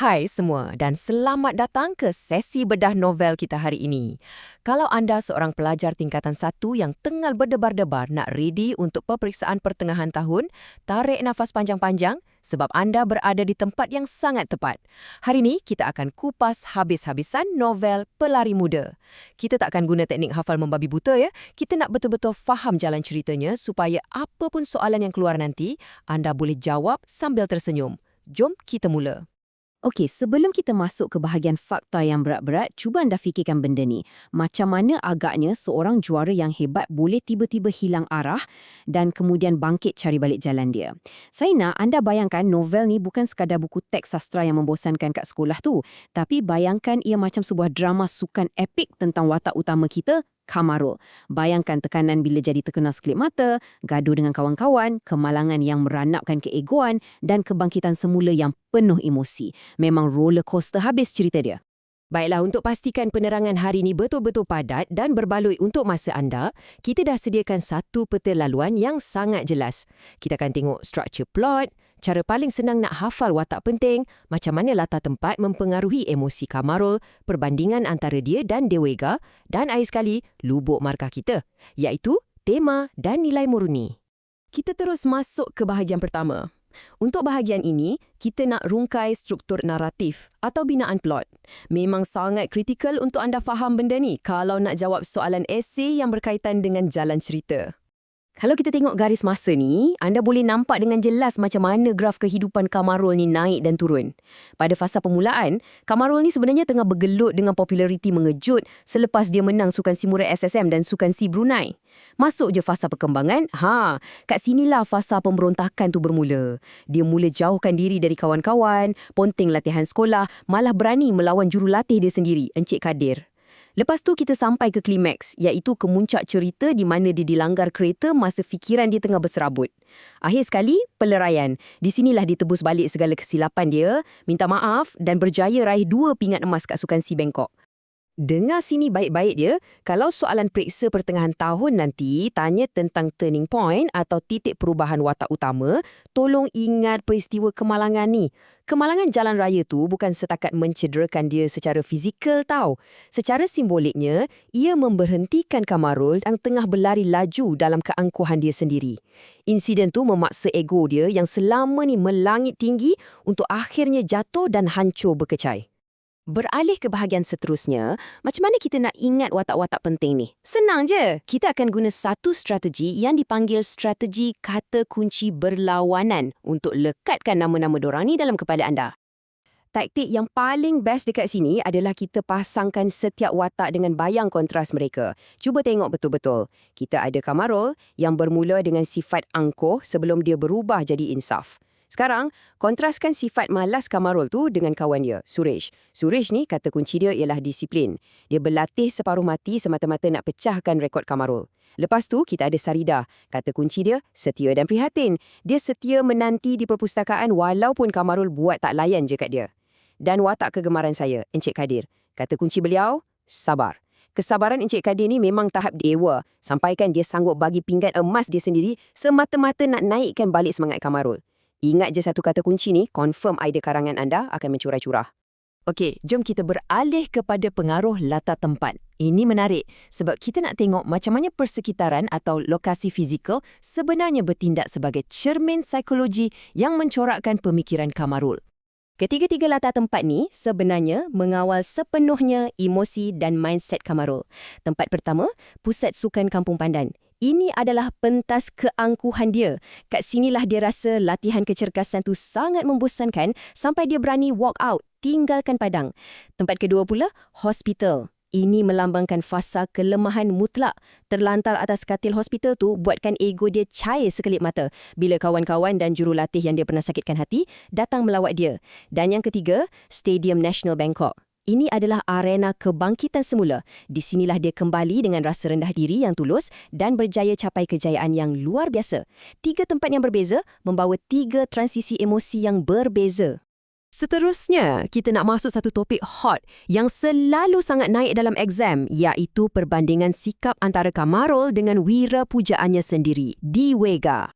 Hai semua dan selamat datang ke sesi bedah novel kita hari ini. Kalau anda seorang pelajar tingkatan 1 yang tengah berdebar-debar nak ready untuk peperiksaan pertengahan tahun, tarik nafas panjang-panjang sebab anda berada di tempat yang sangat tepat. Hari ini kita akan kupas habis-habisan novel Pelari Muda. Kita tak akan guna teknik hafal membabi buta ya. Kita nak betul-betul faham jalan ceritanya supaya apa pun soalan yang keluar nanti, anda boleh jawab sambil tersenyum. Jom kita mula. Okey, sebelum kita masuk ke bahagian fakta yang berat-berat, cuba anda fikirkan benda ni. Macam mana agaknya seorang juara yang hebat boleh tiba-tiba hilang arah dan kemudian bangkit cari balik jalan dia. Saya nak anda bayangkan novel ni bukan sekadar buku teks sastra yang membosankan kat sekolah tu, tapi bayangkan ia macam sebuah drama sukan epik tentang watak utama kita, Kamarul. Bayangkan tekanan bila jadi terkena sekelip mata, gaduh dengan kawan-kawan, kemalangan yang meranapkan keegoan dan kebangkitan semula yang penuh emosi. Memang roller coaster habis cerita dia. Baiklah, untuk pastikan penerangan hari ini betul-betul padat dan berbaloi untuk masa anda, kita dah sediakan satu peta laluan yang sangat jelas. Kita akan tengok struktur plot, cara paling senang nak hafal watak penting, macam mana latar tempat mempengaruhi emosi Kamarul, perbandingan antara dia dan Dewega, dan akhir sekali, lubuk markah kita, iaitu tema dan nilai murni. Kita terus masuk ke bahagian pertama. Untuk bahagian ini, kita nak rungkai struktur naratif atau binaan plot. Memang sangat kritikal untuk anda faham benda ni kalau nak jawab soalan esei yang berkaitan dengan jalan cerita. Kalau kita tengok garis masa ni, anda boleh nampak dengan jelas macam mana graf kehidupan Kamarul ni naik dan turun. Pada fasa permulaan, Kamarul ni sebenarnya tengah bergelut dengan populariti mengejut selepas dia menang Sukan Si Murai SSM dan Sukan Si Brunei. Masuk je fasa perkembangan, kat sinilah fasa pemberontakan tu bermula. Dia mula jauhkan diri dari kawan-kawan, ponteng latihan sekolah, malah berani melawan jurulatih dia sendiri, Encik Kadir. Lepas tu kita sampai ke klimaks, iaitu kemuncak cerita di mana dia dilanggar kereta masa fikiran dia tengah berserabut. Akhir sekali, peleraian. Di sinilah dia tebus balik segala kesilapan dia, minta maaf dan berjaya raih 2 pingat emas kat Sukan Si Bangkok. Dengar sini baik-baik dia, kalau soalan periksa pertengahan tahun nanti tanya tentang turning point atau titik perubahan watak utama, tolong ingat peristiwa kemalangan ni. Kemalangan jalan raya tu bukan setakat mencederakan dia secara fizikal tau. Secara simboliknya, ia memberhentikan Kamarul yang tengah berlari laju dalam keangkuhan dia sendiri. Insiden tu memaksa ego dia yang selama ni melangit tinggi untuk akhirnya jatuh dan hancur berkecai. Beralih ke bahagian seterusnya, macam mana kita nak ingat watak-watak penting ni? Senang je. Kita akan guna satu strategi yang dipanggil strategi kata kunci berlawanan untuk lekatkan nama-nama dorang ni dalam kepala anda. Taktik yang paling best dekat sini adalah kita pasangkan setiap watak dengan bayang kontras mereka. Cuba tengok betul-betul. Kita ada Kamarul yang bermula dengan sifat angkuh sebelum dia berubah jadi insaf. Sekarang, kontraskan sifat malas Kamarul tu dengan kawan dia, Suresh. Suresh ni kata kunci dia ialah disiplin. Dia berlatih separuh mati semata-mata nak pecahkan rekod Kamarul. Lepas tu, kita ada Sarida. Kata kunci dia, setia dan prihatin. Dia setia menanti di perpustakaan walaupun Kamarul buat tak layan je kat dia. Dan watak kegemaran saya, Encik Kadir. Kata kunci beliau, sabar. Kesabaran Encik Kadir ni memang tahap dewa. Sampaikan dia sanggup bagi pinggan emas dia sendiri semata-mata nak naikkan balik semangat Kamarul. Ingat je satu kata kunci ni, confirm idea karangan anda akan mencurah-curah. Okey, jom kita beralih kepada pengaruh latar tempat. Ini menarik sebab kita nak tengok macam mana persekitaran atau lokasi fizikal sebenarnya bertindak sebagai cermin psikologi yang mencorakkan pemikiran Kamarul. Ketiga-tiga latar tempat ni sebenarnya mengawal sepenuhnya emosi dan mindset Kamarul. Tempat pertama, Pusat Sukan Kampung Pandan. Ini adalah pentas keangkuhan dia. Kat sinilah dia rasa latihan kecergasan tu sangat membosankan sampai dia berani walk out, tinggalkan padang. Tempat kedua pula, hospital. Ini melambangkan fasa kelemahan mutlak. Terlantar atas katil hospital tu buatkan ego dia cair sekelip mata bila kawan-kawan dan jurulatih yang dia pernah sakitkan hati datang melawat dia. Dan yang ketiga, Stadium National Bangkok. Ini adalah arena kebangkitan semula. Di sinilah dia kembali dengan rasa rendah diri yang tulus dan berjaya capai kejayaan yang luar biasa. 3 tempat yang berbeza membawa 3 transisi emosi yang berbeza. Seterusnya, kita nak masuk satu topik hot yang selalu sangat naik dalam exam, iaitu perbandingan sikap antara Kamarul dengan wira pujaannya sendiri, Dewega.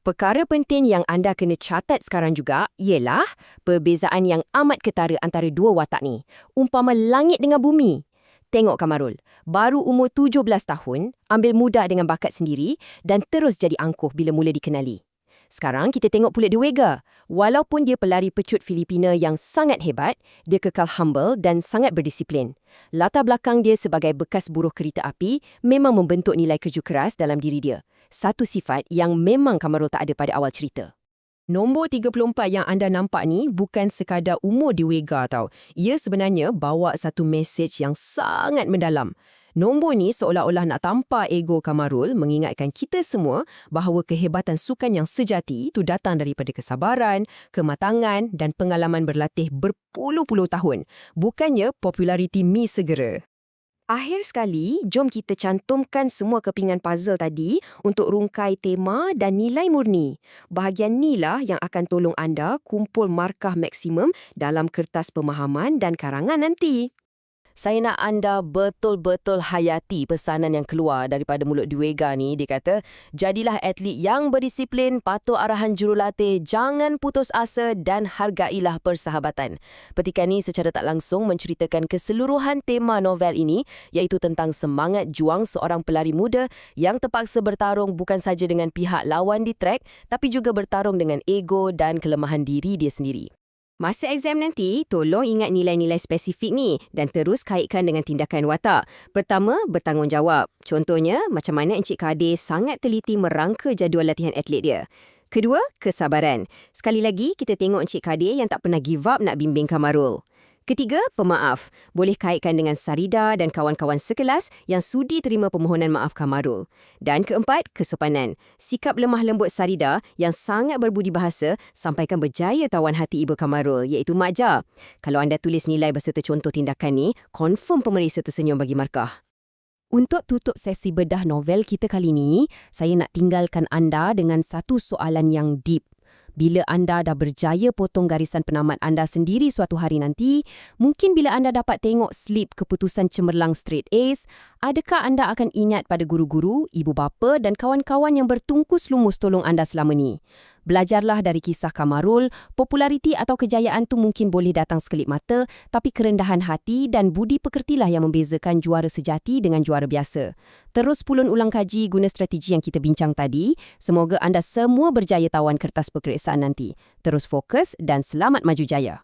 Perkara penting yang anda kena catat sekarang juga ialah perbezaan yang amat ketara antara dua watak ni. Umpama langit dengan bumi. Tengok Kamarul, baru umur 17 tahun, ambil muda dengan bakat sendiri dan terus jadi angkuh bila mula dikenali. Sekarang kita tengok pula De Vega. Walaupun dia pelari pecut Filipina yang sangat hebat, dia kekal humble dan sangat berdisiplin. Latar belakang dia sebagai bekas buruh kereta api memang membentuk nilai kerja keras dalam diri dia. Satu sifat yang memang Kamarul tak ada pada awal cerita. Nombor 34 yang anda nampak ni bukan sekadar umur De Vega tau. Ia sebenarnya bawa satu mesej yang sangat mendalam. Nombor ni seolah-olah nak tampar ego Kamarul mengingatkan kita semua bahawa kehebatan sukan yang sejati itu datang daripada kesabaran, kematangan dan pengalaman berlatih berpuluh-puluh tahun. Bukannya populariti mi segera. Akhir sekali, jom kita cantumkan semua kepingan puzzle tadi untuk rungkai tema dan nilai murni. Bahagian inilah yang akan tolong anda kumpul markah maksimum dalam kertas pemahaman dan karangan nanti. Saya nak anda betul-betul hayati pesanan yang keluar daripada mulut De Vega ni. Dia kata, jadilah atlet yang berdisiplin, patuh arahan jurulatih, jangan putus asa dan hargailah persahabatan. Petikan ni secara tak langsung menceritakan keseluruhan tema novel ini, iaitu tentang semangat juang seorang pelari muda yang terpaksa bertarung bukan saja dengan pihak lawan di trek, tapi juga bertarung dengan ego dan kelemahan diri dia sendiri. Masa exam nanti, tolong ingat nilai-nilai spesifik ni dan terus kaitkan dengan tindakan watak. Pertama, bertanggungjawab. Contohnya, macam mana Encik Kade sangat teliti merangka jadual latihan atlet dia. Kedua, kesabaran. Sekali lagi, kita tengok Encik Kade yang tak pernah give up nak bimbing Kamarul. Ketiga, pemaaf. Boleh kaitkan dengan Sarida dan kawan-kawan sekelas yang sudi terima permohonan maaf Kamarul. Dan keempat, kesopanan. Sikap lemah lembut Sarida yang sangat berbudi bahasa sampaikan berjaya tawan hati ibu Kamarul, iaitu Mak Ja. Kalau anda tulis nilai berserta contoh tindakan ni, confirm pemeriksa tersenyum bagi markah. Untuk tutup sesi bedah novel kita kali ni, saya nak tinggalkan anda dengan satu soalan yang deep. Bila anda dah berjaya potong garisan penamat anda sendiri suatu hari nanti, mungkin bila anda dapat tengok slip keputusan cemerlang straight A's, adakah anda akan ingat pada guru-guru, ibu bapa dan kawan-kawan yang bertungkus lumus tolong anda selama ni? Belajarlah dari kisah Kamarul, populariti atau kejayaan tu mungkin boleh datang sekelip mata, tapi kerendahan hati dan budi pekertilah yang membezakan juara sejati dengan juara biasa. Terus pulun ulang kaji guna strategi yang kita bincang tadi. Semoga anda semua berjaya tawan kertas peperiksaan nanti. Terus fokus dan selamat maju jaya.